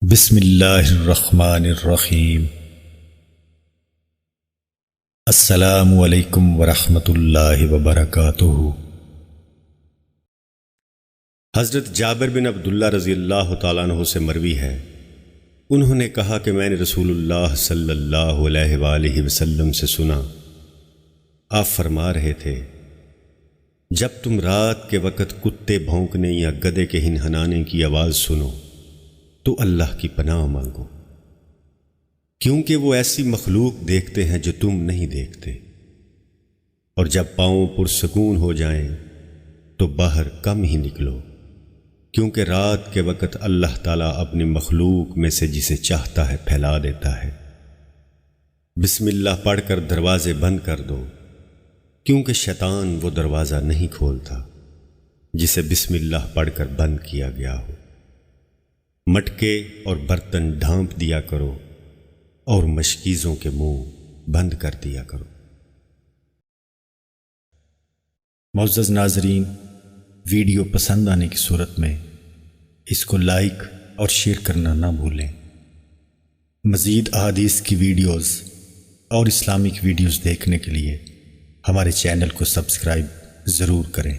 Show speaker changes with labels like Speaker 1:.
Speaker 1: بسم اللہ الرحمن الرحیم۔ السلام علیکم ورحمۃ اللہ وبرکاتہ۔
Speaker 2: حضرت جابر بن عبداللہ رضی اللہ تعالیٰ عنہ سے مروی ہے، انہوں نے کہا کہ میں نے رسول اللہ صلی اللہ علیہ وآلہ وسلم سے سنا، آپ فرما رہے تھے، جب تم رات کے وقت کتے بھونکنے یا گدھے کے ہنہنانے کی آواز سنو تو اللہ کی پناہ مانگو، کیونکہ وہ ایسی مخلوق دیکھتے ہیں جو تم نہیں دیکھتے، اور جب پاؤں پرسکون ہو جائیں تو باہر کم ہی نکلو، کیونکہ رات کے وقت اللہ تعالیٰ اپنی مخلوق میں سے جسے چاہتا ہے پھیلا دیتا ہے۔ بسم اللہ پڑھ کر دروازے بند کر دو، کیونکہ شیطان وہ دروازہ نہیں کھولتا جسے بسم اللہ پڑھ کر بند کیا گیا ہو۔ مٹکے اور برتن ڈھانپ دیا کرو اور مشکیزوں کے منہ بند کر دیا کرو۔
Speaker 1: معزز ناظرین، ویڈیو پسند آنے کی صورت میں اس کو لائک اور شیئر کرنا نہ بھولیں۔ مزید احادیث کی ویڈیوز اور اسلامک ویڈیوز دیکھنے کے لیے ہمارے چینل کو سبسکرائب ضرور کریں۔